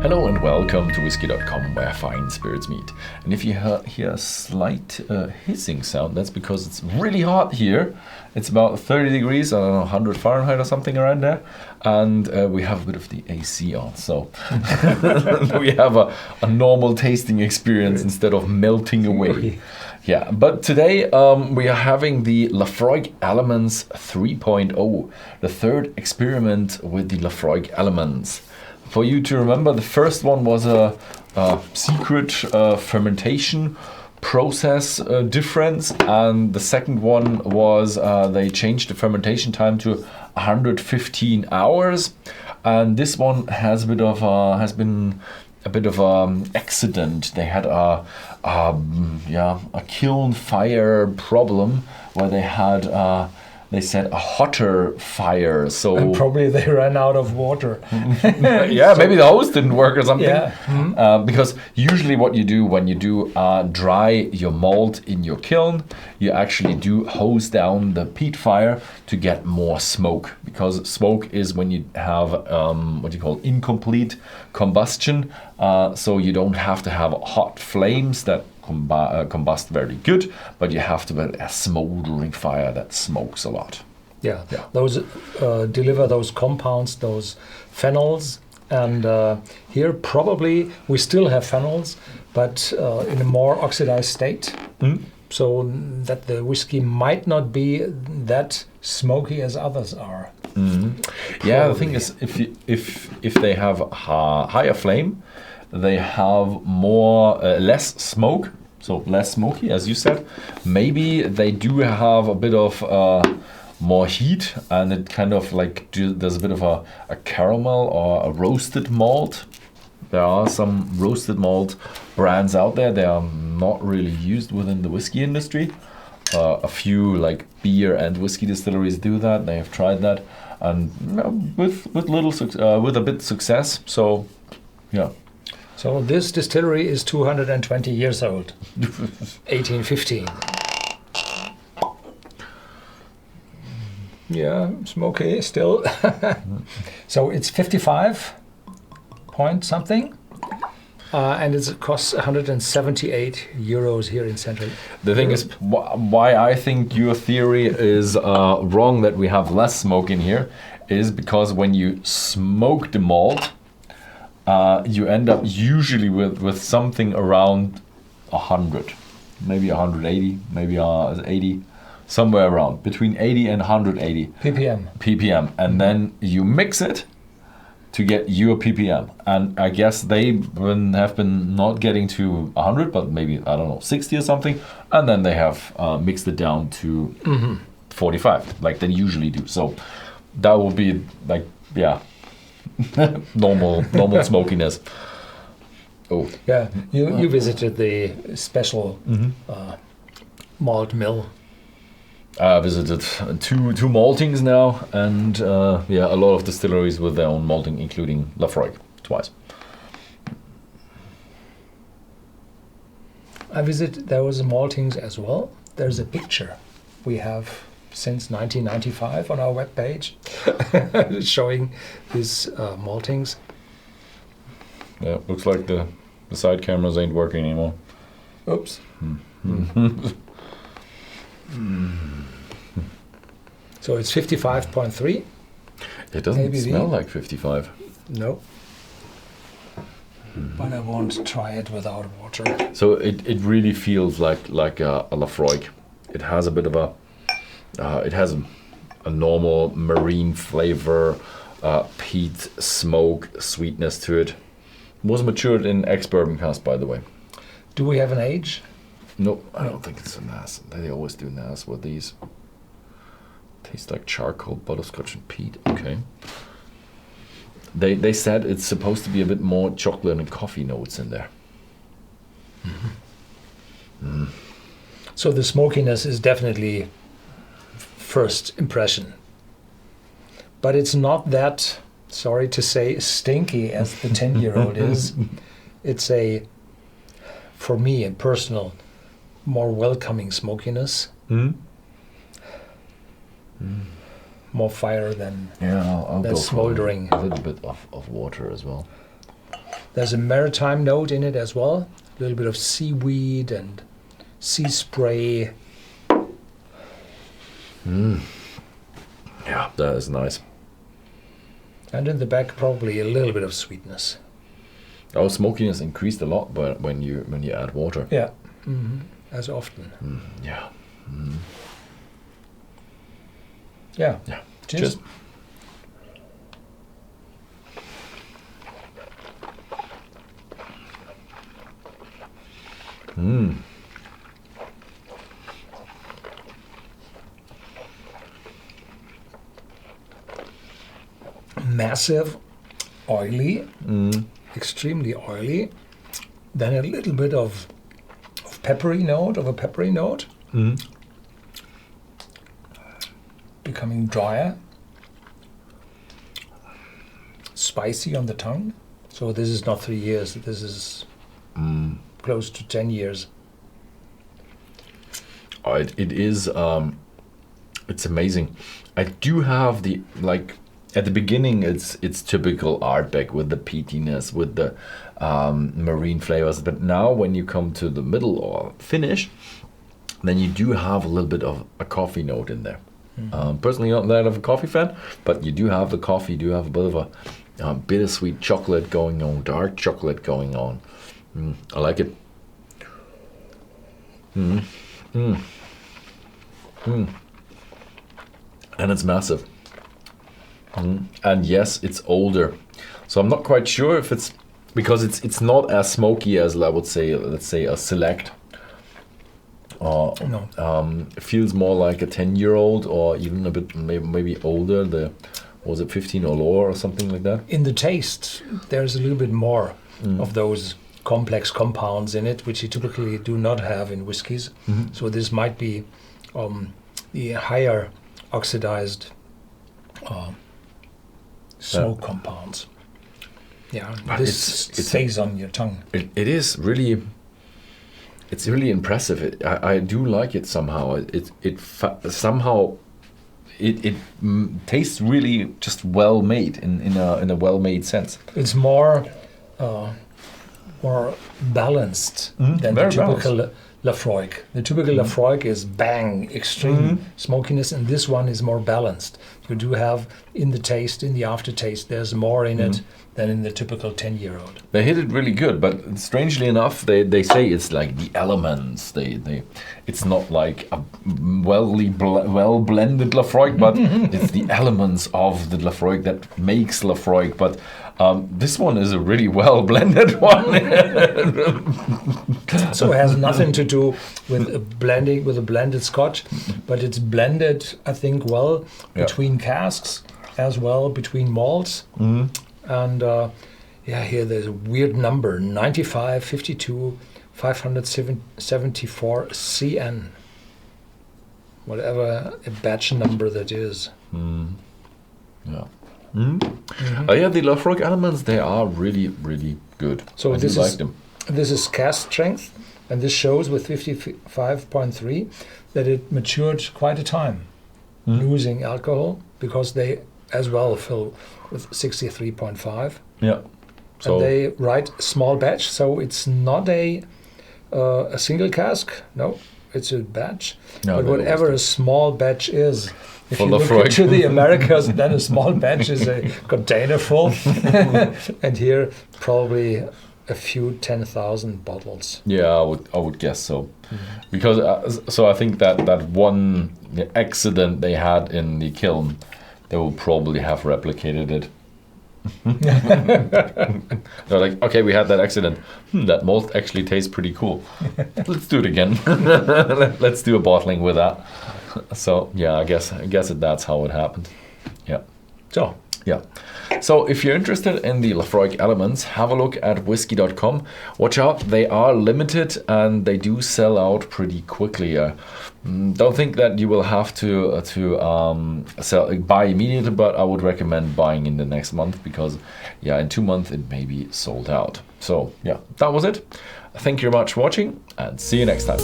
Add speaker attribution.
Speaker 1: Hello and welcome to Whisky.com, where fine spirits meet. And if you hear a slight hissing sound, that's because it's really hot here. It's about 30 degrees, I don't know, 100 Fahrenheit or something around there. And we have a bit of the AC on, so we have a normal tasting experience instead of melting away. Yeah, but today we are having the Laphroaig Elements 3.0, the third experiment with the Laphroaig Elements. For you to remember, the first one was a secret fermentation process difference, and the second one was they changed the fermentation time to 115 hours, and this one has been a bit of an accident. They had a kiln fire problem where they had they said a hotter fire, so
Speaker 2: and probably they ran out of water.
Speaker 1: Yeah, maybe the hose didn't work or something.
Speaker 2: Yeah. Mm-hmm.
Speaker 1: Because usually what you do when you do dry your malt in your kiln, you actually do hose down the peat fire to get more smoke, because smoke is when you have what you call incomplete combustion, so you don't have to have hot flames that combust very good, but you have to have a smoldering fire that smokes a lot.
Speaker 2: Yeah. Those deliver those compounds, those phenols, and here probably we still have phenols, but in a more oxidized state, so that the whiskey might not be that smoky as others are.
Speaker 1: Yeah, the thing is, if they have a higher flame, they have less smoke, so less smoky, as you said. Maybe they do have a bit of more heat, and it kind of like there's a bit of a caramel or a roasted malt. There are some roasted malt brands out there. They are not really used within the whiskey industry. A few like beer and whiskey distilleries do that. They have tried that, and with a bit success. So, yeah.
Speaker 2: So this distillery is 220 years old, 1815. Yeah, smoky still. So it's 55 point something, and it costs 178 euros here in Central.
Speaker 1: The thing is, why I think your theory is wrong, that we have less smoke in here, is because when you smoke the malt, you end up usually with something around 100, maybe 180, maybe 80, somewhere around between 80 and 180 ppm, and then you mix it to get your ppm. And I guess they have been not getting to 100, but maybe, I don't know, 60 or something, and then they have mixed it down to 45, like they usually do. So that will be like, yeah. normal smokiness. Oh
Speaker 2: yeah, you visited the special malt mill.
Speaker 1: I visited two maltings now, and a lot of distilleries with their own malting, including Laphroaig twice.
Speaker 2: I visited. There was maltings as well. There's a picture we have since 1995 on our webpage showing these maltings.
Speaker 1: Yeah, looks like the side cameras ain't working anymore.
Speaker 2: Oops. So it's 55.3.
Speaker 1: It doesn't
Speaker 2: ABV.
Speaker 1: smell like 55.
Speaker 2: No. But I won't try it without water.
Speaker 1: So it really feels like a Laphroaig. It has a bit of a it has a normal marine flavor, peat, smoke, sweetness to it. Was matured in ex-bourbon cask, by the way.
Speaker 2: Do we have an age?
Speaker 1: No, I don't think it's a NAS. They always do NAS with these. Tastes like charcoal, butterscotch, and peat. Okay. They said it's supposed to be a bit more chocolate and coffee notes in there.
Speaker 2: So the smokiness is definitely first impression, but it's not that, sorry to say, stinky as the 10-year-old is. It's for me, a personal, more welcoming smokiness. More fire than
Speaker 1: I'll go
Speaker 2: smoldering.
Speaker 1: for a little bit of water as well.
Speaker 2: There's a maritime note in it as well. A little bit of seaweed and sea spray.
Speaker 1: Yeah, that is nice.
Speaker 2: And in the back, probably a little bit of sweetness.
Speaker 1: Our smokiness increased a lot, but when you add water.
Speaker 2: Yeah, as often.
Speaker 1: Yeah.
Speaker 2: Yeah.
Speaker 1: Yeah.
Speaker 2: Cheers. Massive, oily, extremely oily. Then a little bit of a peppery note. Becoming drier. Spicy on the tongue. So this is not 3 years. This is close to 10 years.
Speaker 1: Oh, it is. It's amazing. I do have the at the beginning. It's typical Ardbeg with the peatiness, with the marine flavors. But now when you come to the middle or finish, then you do have a little bit of a coffee note in there. Personally, not that of a coffee fan, but you do have the coffee. You do have a bit of a bittersweet chocolate going on, dark chocolate going on. I like it. And it's massive. And yes, it's older. So I'm not quite sure if it's because it's not as smoky as I would say, let's say a Select.
Speaker 2: No.
Speaker 1: It feels more like a 10-year-old or even a bit maybe older. Was it 15 or lower or something like that?
Speaker 2: In the taste, there's a little bit more of those complex compounds in it, which you typically do not have in whiskies. So this might be the higher oxidized smoke compounds. Yeah,
Speaker 1: But
Speaker 2: this
Speaker 1: it
Speaker 2: stays on your tongue.
Speaker 1: it is really. It's really impressive. I do like it somehow. It tastes really just well made in a well made sense.
Speaker 2: It's more balanced than the
Speaker 1: very
Speaker 2: typical Laphroaig. The typical Laphroaig is bang, extreme smokiness, and this one is more balanced. You do have in the taste, in the aftertaste, there's more in it than in the typical 10-year-old.
Speaker 1: They hit it really good, but strangely enough, they say it's like the elements. It's not like a well blended Laphroaig, but it's the elements of the Laphroaig that makes Laphroaig. But this one is a really well blended one.
Speaker 2: So it has nothing to do with a blended Scotch, but it's blended, I think, well between casks as well, between malts. And here there's a weird number, 95, 52, 574 CN. Whatever a batch number that is.
Speaker 1: Yeah. The Laphroaig Elements, they are really, really good.
Speaker 2: So
Speaker 1: I
Speaker 2: this
Speaker 1: do
Speaker 2: is
Speaker 1: like them.
Speaker 2: This is cask strength, and this shows with 55.3 that it matured quite a time, losing alcohol, because they as well fill with 63.5.
Speaker 1: Yeah. So
Speaker 2: and they write small batch, so it's not a single cask. No, it's a batch.
Speaker 1: No,
Speaker 2: but whatever a small batch is, if
Speaker 1: for
Speaker 2: you look
Speaker 1: Laphroaig.
Speaker 2: to the Americas, then a small batch is a container full, and here probably a few 10,000 bottles.
Speaker 1: Yeah, I would guess so, because so I think that one accident they had in the kiln, they will probably have replicated it. They're like, okay, we had that accident. That malt actually tastes pretty cool. Let's do it again. Let's do a bottling with that. So yeah, I guess that's how it happened. Yeah.
Speaker 2: So
Speaker 1: yeah. So if you're interested in the Laphroaig Elements, have a look at Whisky.com. Watch out, they are limited and they do sell out pretty quickly. Don't think that you will have to buy immediately, but I would recommend buying in the next month, because in 2 months it may be sold out. So yeah, that was it. Thank you very much for watching, and see you next time.